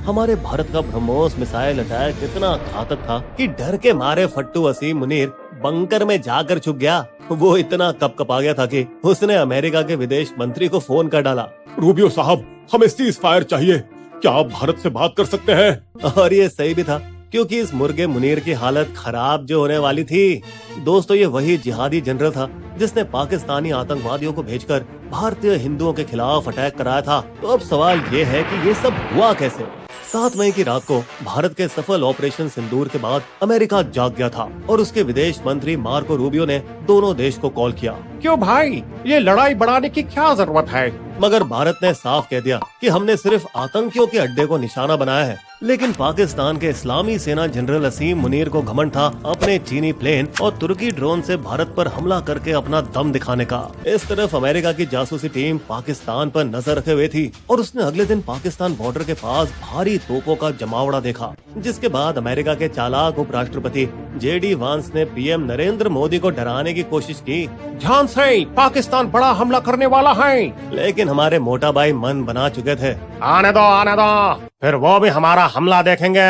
हमारे भारत का BrahMos missile attack इतना घातक था कि डर के मारे फट्टू वसीम मुनीर बंकर में जाकर छुप गया। वो इतना कपकपा गया था कि उसने अमेरिका के विदेश मंत्री को फोन कर डाला। रूबियो साहब, हमें सीज फायर चाहिए। क्या आप भारत से बात कर सकते हैं? और ये सही भी था, क्योंकि इस मुर्गे मुनीर की हालत खराब जो होने वाली थी। दोस्तों, ये वही जिहादी जनरल था जिसने पाकिस्तानी आतंकवादियों को भेजकर भारतीय हिंदुओं के खिलाफ अटैक कराया था। तो अब सवाल ये है कि ये सब हुआ कैसे? 7 मई की रात को भारत के सफल ऑपरेशन सिंदूर के बाद अमेरिका जाग गया था और उसके विदेश मंत्री मार्को रूबियो ने दोनों देश को कॉल किया। क्यों भाई, ये लड़ाई बढ़ाने की क्या जरूरत है? मगर भारत ने साफ कह दिया कि हमने सिर्फ आतंकियों के अड्डे को निशाना बनाया है। लेकिन पाकिस्तान के इस्लामी सेना जनरल असीम मुनीर को घमंड था अपने चीनी प्लेन और तुर्की ड्रोन से भारत पर हमला करके अपना दम दिखाने का। इस तरफ अमेरिका की जासूसी टीम पाकिस्तान पर नजर रखे हुए थी और उसने अगले दिन पाकिस्तान बॉर्डर के पास भारी तोपों का जमावड़ा देखा, जिसके बाद अमेरिका के चालाक उपराष्ट्रपति JD वांस ने PM नरेंद्र मोदी को डराने की कोशिश की। ध्यान से, पाकिस्तान बड़ा हमला करने वाला है। लेकिन हमारे मोटा भाई मन बना चुके थे। आने दो, फिर वो भी हमारा हमला देखेंगे।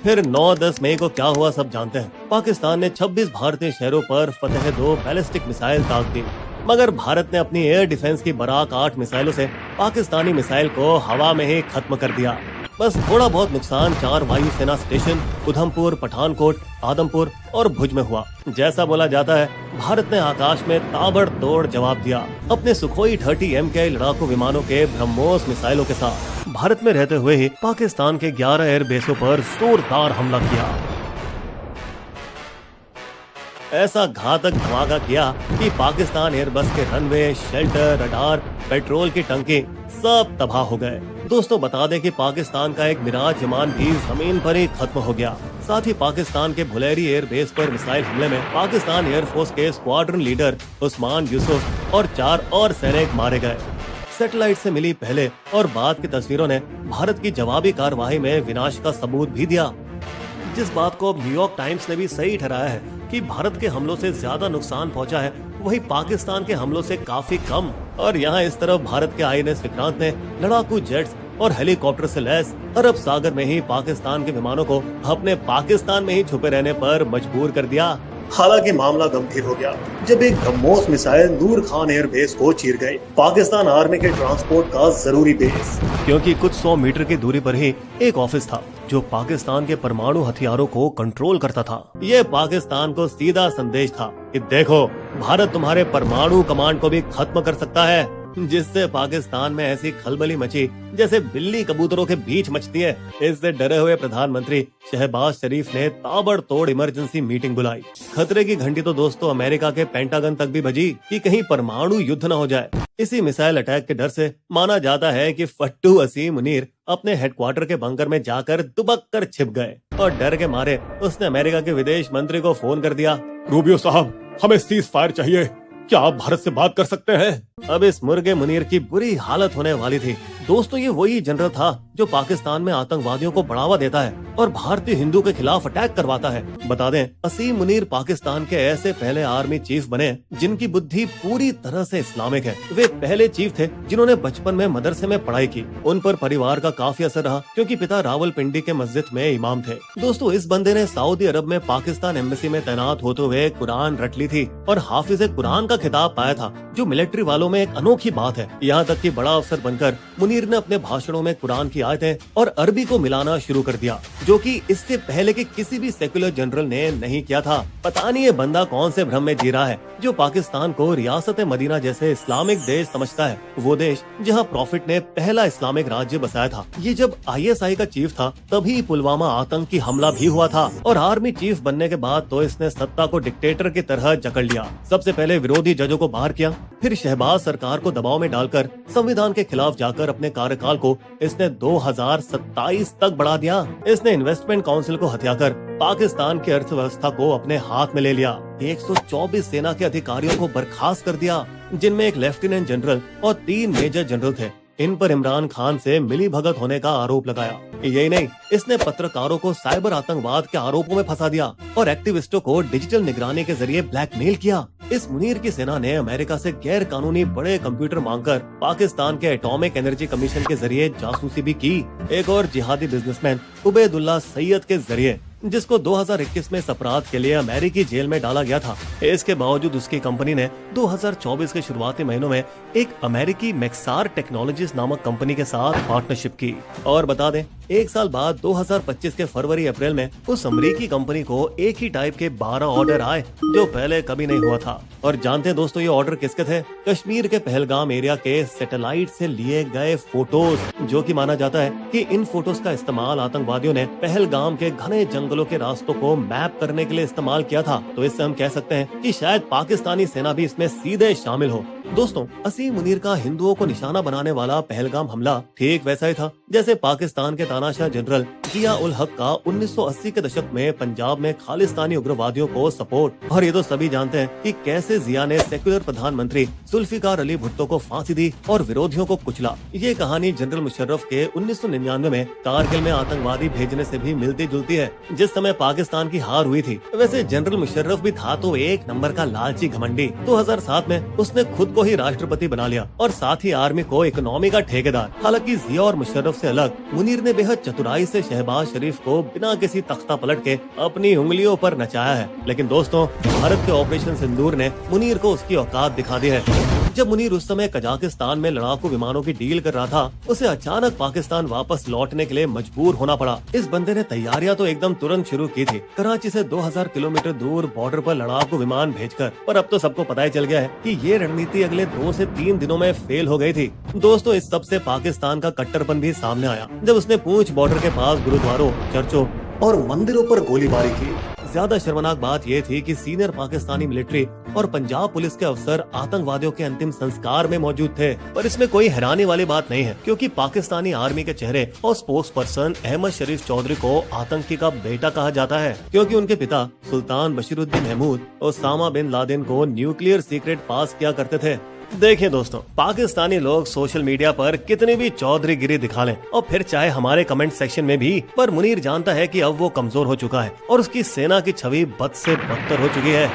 फिर 9-10 मई को क्या हुआ सब जानते हैं। पाकिस्तान ने 26 भारतीय शहरों पर फतेह 2 बैलिस्टिक मिसाइल दाग दी, मगर भारत ने अपनी एयर डिफेंस की बराक 8 मिसाइलों से पाकिस्तानी मिसाइल को हवा में ही खत्म कर दिया। बस थोड़ा बहुत नुकसान 4 वायुसेना स्टेशन उधमपुर, पठानकोट, आदमपुर और भुज में हुआ। जैसा बोला जाता है, भारत ने आकाश में ताबड़तोड़ जवाब दिया अपने सुखोई 30 MKI लड़ाकू विमानों के ब्रह्मोस मिसाइलों के साथ। भारत में रहते हुए ही पाकिस्तान के 11 एयरबेसों पर जोरदार हमला किया। ऐसा घातक धमाका किया कि पाकिस्तान एयरबस के रनवे, शेल्टर, रडार, पेट्रोल की टंकी सब तबाह हो गए। दोस्तों, बता दें कि पाकिस्तान का एक मिराज विमान भी जमीन पर ही खत्म हो गया। साथ ही पाकिस्तान के भुलेरी एयरबेस पर मिसाइल हमले में पाकिस्तान एयरफोर्स के स्क्वाड्रन लीडर उस्मान यूसुफ और 4 और सैनिक मारे गए। सैटेलाइट से मिली पहले और बाद की तस्वीरों ने भारत की जवाबी कार्रवाई में विनाश का सबूत भी दिया, जिस बात को अब न्यूयॉर्क टाइम्स ने भी सही ठहराया है कि भारत के हमलों से ज्यादा नुकसान पहुंचा है वही पाकिस्तान के हमलों से काफी कम। और यहाँ इस तरफ भारत के INS विक्रांत ने लड़ाकू जेट्स और हेलीकॉप्टर से लैस अरब सागर में ही पाकिस्तान के विमानों को अपने पाकिस्तान में ही छुपे रहने पर मजबूर कर दिया। हालांकि मामला गंभीर हो गया जब एक ब्रह्मोस मिसाइल नूर खान एयरबेस को चीर गई, पाकिस्तान आर्मी के ट्रांसपोर्ट का जरूरी बेस। क्योंकि कुछ 100 मीटर की दूरी पर ही एक ऑफिस था जो पाकिस्तान के परमाणु हथियारों को कंट्रोल करता था। ये पाकिस्तान को सीधा संदेश था कि देखो, भारत तुम्हारे परमाणु कमांड को भी खत्म कर सकता है, जिससे पाकिस्तान में ऐसी खलबली मची जैसे बिल्ली कबूतरों के बीच मचती है। इससे डरे हुए प्रधानमंत्री शहबाज शरीफ ने ताबड़तोड़ इमरजेंसी मीटिंग बुलाई। खतरे की घंटी तो दोस्तों अमेरिका के पेंटागन तक भी बजी कि कहीं परमाणु युद्ध न हो जाए। इसी मिसाइल अटैक के डर से माना जाता है कि फट्टू असीम मुनीर अपने हेडक्वार्टर के बंकर में जाकर दुबक कर छिप गए और डर के मारे उसने अमेरिका के विदेश मंत्री को फोन कर दिया। रूबियो साहब, हमें सीज फायर चाहिए। क्या आप भारत से बात कर सकते हैं? अब इस मुर्गे मुनीर की बुरी हालत होने वाली थी। दोस्तों, ये वही जनरल था जो पाकिस्तान में आतंकवादियों को बढ़ावा देता है और भारतीय हिंदू के खिलाफ अटैक करवाता है। बता दें, असीम मुनीर पाकिस्तान के ऐसे पहले आर्मी चीफ बने जिनकी बुद्धि पूरी तरह से इस्लामिक है। वे पहले चीफ थे जिन्होंने बचपन में मदरसे में पढ़ाई की। उन पर परिवार का काफी असर रहा क्योंकि पिता रावलपिंडी के मस्जिद में इमाम थे। दोस्तों, इस बंदे ने सऊदी अरब में पाकिस्तान एम्बेसी में तैनात होते हुए कुरान रट ली थी और हाफिज कुरान का खिताब पाया था, जो मिलिट्री वालों में एक अनोखी बात है। यहाँ तक कि बड़ा अफसर बनकर मुनीर ने अपने भाषणों में कुरान की आयतें और अरबी को मिलाना शुरू कर दिया, जो कि इससे पहले के किसी भी सेक्युलर जनरल ने नहीं किया था। पता नहीं ये बंदा कौन से भ्रम में जी रहा है जो पाकिस्तान को रियासत मदीना जैसे इस्लामिक देश समझता है, वो देश जहाँ प्रॉफिट ने पहला इस्लामिक राज्य बसाया था। ये जब ISI का चीफ था तभी पुलवामा आतंकी हमला भी हुआ था और आर्मी चीफ बनने के बाद तो इसने सत्ता को डिक्टेटर की तरह जकड़ लिया। सबसे पहले विरोधी जजों को बाहर किया, फिर शहबाज सरकार को दबाव में डालकर संविधान के खिलाफ जाकर अपने कार्यकाल को इसने 2027 तक बढ़ा दिया। इसने इन्वेस्टमेंट काउंसिल को हथियाकर पाकिस्तान की अर्थव्यवस्था को अपने हाथ में ले लिया। 124 सेना के अधिकारियों को बर्खास्त कर दिया, जिनमें एक लेफ्टिनेंट जनरल और 3 मेजर जनरल थे। इन पर इमरान खान से मिली भगत होने का आरोप लगाया। यही नहीं, इसने पत्रकारों को साइबर आतंकवाद के आरोपों में फंसा दिया और एक्टिविस्टों को डिजिटल निगरानी के जरिए ब्लैकमेल किया। इस मुनीर की सेना ने अमेरिका से गैर कानूनी बड़े कंप्यूटर मांगकर पाकिस्तान के एटॉमिक एनर्जी कमीशन के जरिए जासूसी भी की। एक और जिहादी बिजनेसमैन उबैदुल्ला सैयद के जरिए, जिसको 2021 में इस अपराध के लिए अमेरिकी जेल में डाला गया था। इसके बावजूद उसकी कंपनी ने 2024 के शुरुआती महीनों में एक अमेरिकी मैक्सार टेक्नोलॉजीज नामक कंपनी के साथ पार्टनरशिप की। और बता दें, एक साल बाद 2025 के फरवरी अप्रैल में उस अमेरिकी कंपनी को एक ही टाइप के 12 ऑर्डर आए जो पहले कभी नहीं हुआ था। और जानते हैं दोस्तों, ये ऑर्डर किसके थे? कश्मीर के पहलगाम एरिया के सैटेलाइट से लिए गए फोटोज, जो कि माना जाता है कि इन फोटोज का इस्तेमाल आतंकवादियों ने पहलगाम के घने जंगलों के रास्तों को मैप करने के लिए इस्तेमाल किया था। तो इससे हम कह सकते हैं कि शायद पाकिस्तानी सेना भी इसमें सीधे शामिल हो। दोस्तों, असीम मुनीर का हिंदुओं को निशाना बनाने वाला पहलगाम हमला ठीक वैसा ही था जैसे पाकिस्तान के तानाशाह जनरल जिया उल हक का 1980 के दशक में पंजाब में खालिस्तानी उग्रवादियों को सपोर्ट। और ये तो सभी जानते हैं कि कैसे जिया ने सेक्युलर प्रधानमंत्री जुल्फिकार अली भुट्टो को फांसी दी और विरोधियों को कुचला। ये कहानी जनरल मुशर्रफ के 1999 में कारगिल में आतंकवादी भेजने से भी मिलती जुलती है, जिस समय पाकिस्तान की हार हुई थी। वैसे जनरल मुशर्रफ भी था तो एक नंबर का लालची घमंडी। 2007 में उसने खुद को ही राष्ट्रपति बना लिया और साथ ही आर्मी को इकोनॉमी का ठेकेदार। हालांकि जिया और मुशर्रफ से अलग मुनीर ने बेहद चतुराई से शहबाज शरीफ को बिना किसी तख्ता पलट के अपनी उंगलियों पर नचाया है। लेकिन दोस्तों, भारत के ऑपरेशन सिंदूर ने मुनीर को उसकी औकात दिखा दी है। जब मुनीर उस समय कजाकिस्तान में लड़ाकू विमानों की डील कर रहा था, उसे अचानक पाकिस्तान वापस लौटने के लिए मजबूर होना पड़ा। इस बंदे ने तैयारियां तो एकदम तुरंत शुरू की थी, कराची से 2000 किलोमीटर दूर बॉर्डर पर लड़ाकू विमान भेजकर। पर अब तो सबको पता ही चल गया है कि ये रणनीति अगले 2 से 3 दिनों में फेल हो गई थी। दोस्तों, इस सब से पाकिस्तान का कट्टरपन भी सामने आया जब उसने पूंछ बॉर्डर के पास गुरुद्वारों, चर्चों और मंदिरों पर गोलीबारी की। ज्यादा शर्मनाक बात यह थी कि सीनियर पाकिस्तानी मिलिट्री और पंजाब पुलिस के अफसर आतंकवादियों के अंतिम संस्कार में मौजूद थे। पर इसमें कोई हैरानी वाली बात नहीं है, क्योंकि पाकिस्तानी आर्मी के चेहरे और स्पोक्स पर्सन अहमद शरीफ चौधरी को आतंकी का बेटा कहा जाता है, क्योंकि उनके पिता Sultan Bashiruddin Mahmood Osama bin Laden को न्यूक्लियर सीक्रेट पास किया करते थे। देखिए दोस्तों, पाकिस्तानी लोग सोशल मीडिया पर कितनी भी चौधरी गिरी दिखा लें और फिर चाहे हमारे कमेंट सेक्शन में भी, पर मुनीर जानता है कि अब वो कमजोर हो चुका है और उसकी सेना की छवि बद से बदतर हो चुकी है।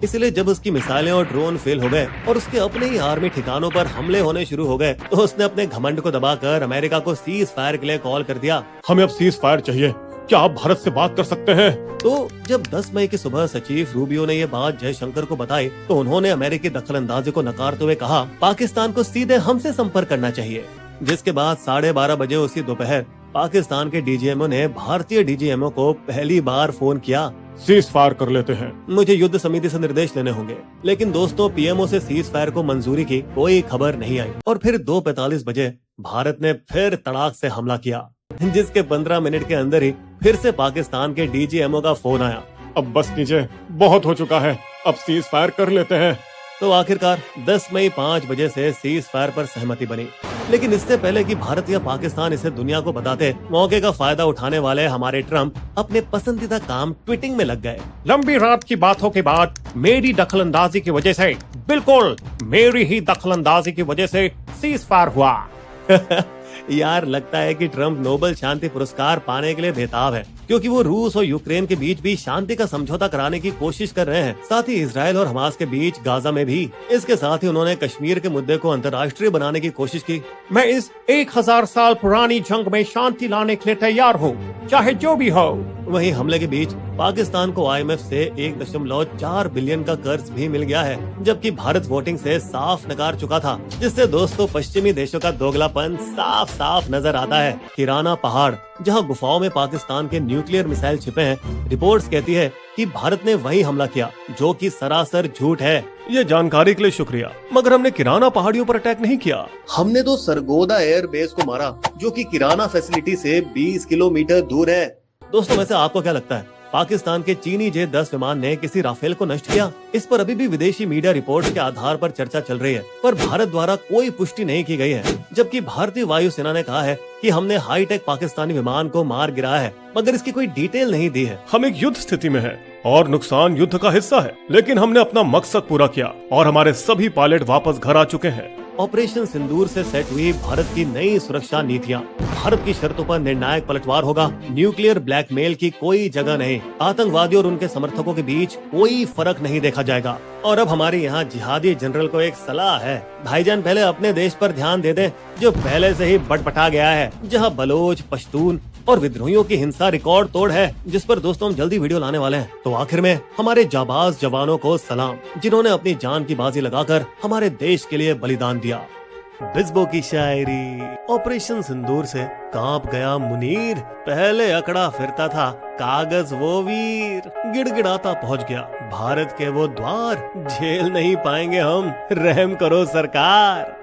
इसलिए जब उसकी मिसाइलें और ड्रोन फेल हो गए और उसके अपने ही आर्मी ठिकानों पर हमले होने शुरू हो गए, तो उसने अपने घमंड को दबाकर अमेरिका को सीज फायर के लिए कॉल कर दिया। हमें अब सीज फायर चाहिए, क्या आप भारत से बात कर सकते हैं? तो जब 10 मई की सुबह सचिव रूबियो ने ये बात जयशंकर को बताई, तो उन्होंने अमेरिकी दखलंदाजी को नकारते हुए कहा पाकिस्तान को सीधे हमसे संपर्क करना चाहिए। जिसके बाद 12:30 बजे उसी दोपहर पाकिस्तान के डीजीएमओ ने भारतीय डीजीएमओ को पहली बार फोन किया। सीज फायर कर लेते हैं। मुझे युद्ध समिति से निर्देश लेने होंगे। लेकिन दोस्तों, पीएमओ से सीज फायर को मंजूरी की कोई खबर नहीं आई और फिर 2:45 बजे भारत ने फिर तड़ाक से हमला किया, जिसके 15 मिनट के अंदर ही फिर से पाकिस्तान के डीजीएमओ का फोन आया। अब बस कीजिए, बहुत हो चुका है, अब सीज फायर कर लेते हैं। तो आखिरकार 10 मई 5 बजे से सीज फायर पर सहमति बनी। लेकिन इससे पहले कि भारत या पाकिस्तान इसे दुनिया को बताते, मौके का फायदा उठाने वाले हमारे ट्रम्प अपने पसंदीदा काम ट्वीटिंग में लग गए। लंबी रात की बातों के बाद मेरी दखलंदाजी की वजह से, बिल्कुल मेरी ही दखलंदाजी की वजह से सीज फायर हुआ। यार, लगता है कि ट्रम्प नोबेल शांति पुरस्कार पाने के लिए बेताब है, क्योंकि वो रूस और यूक्रेन के बीच भी शांति का समझौता कराने की कोशिश कर रहे हैं, साथ ही इजराइल और हमास के बीच गाजा में भी। इसके साथ ही उन्होंने कश्मीर के मुद्दे को अंतर्राष्ट्रीय बनाने की कोशिश की। मैं इस 1000 साल पुरानी जंग में शांति लाने के लिए तैयार हूँ, चाहे जो भी हो। वहीं हमले के बीच पाकिस्तान को IMF से 1.4 बिलियन का कर्ज भी मिल गया है, जबकि भारत वोटिंग से साफ नकार चुका था, जिससे दोस्तों पश्चिमी देशों का दोगलापन साफ साफ नजर आता है। किराना पहाड़, जहां गुफाओं में पाकिस्तान के न्यूक्लियर मिसाइल छिपे हैं, रिपोर्ट्स कहती है कि भारत ने वही हमला किया, जो कि सरासर झूठ है। ये जानकारी के लिए शुक्रिया, मगर हमने किराना पहाड़ियों पर अटैक नहीं किया। हमने तो सरगोदा एयर बेस को मारा, जो कि किराना फैसिलिटी से 20 किलोमीटर दूर है। दोस्तों, वैसे आपको क्या लगता है, पाकिस्तान के चीनी J-10 विमान ने किसी राफेल को नष्ट किया? इस पर अभी भी विदेशी मीडिया रिपोर्ट्स के आधार पर चर्चा चल रही है, पर भारत द्वारा कोई पुष्टि नहीं की गई है। जबकि भारतीय वायुसेना ने कहा है कि हमने हाईटेक पाकिस्तानी विमान को मार गिराया है, मगर इसकी कोई डिटेल नहीं दी है। हम एक युद्ध स्थिति में हैं और नुकसान युद्ध का हिस्सा है, लेकिन हमने अपना मकसद पूरा किया और हमारे सभी पायलट वापस घर आ चुके हैं। ऑपरेशन सिंदूर से सेट हुई भारत की नई सुरक्षा नीतियाँ। भारत की शर्तों पर निर्णायक पलटवार होगा। न्यूक्लियर ब्लैकमेल की कोई जगह नहीं। आतंकवादियों और उनके समर्थकों के बीच कोई फर्क नहीं देखा जाएगा। और अब हमारे यहाँ जिहादी जनरल को एक सलाह है, भाईजान पहले अपने देश पर ध्यान दे दें जो पहले से ही बटपटा गया है, जहाँ बलोच, पश्तून और विद्रोहियों की हिंसा रिकॉर्ड तोड़ है, जिस पर दोस्तों हम जल्दी वीडियो लाने वाले हैं। तो आखिर में हमारे जाबाज जवानों को सलाम, जिन्होंने अपनी जान की बाजी लगाकर हमारे देश के लिए बलिदान दिया। बिस्बो की शायरी। ऑपरेशन सिंदूर से कांप गया मुनीर, पहले अकड़ा फिरता था कागज वो वीर, गिड़गिड़ाता पहुंच गया भारत के वो द्वार, झेल नहीं पाएंगे हम, रहम करो सरकार।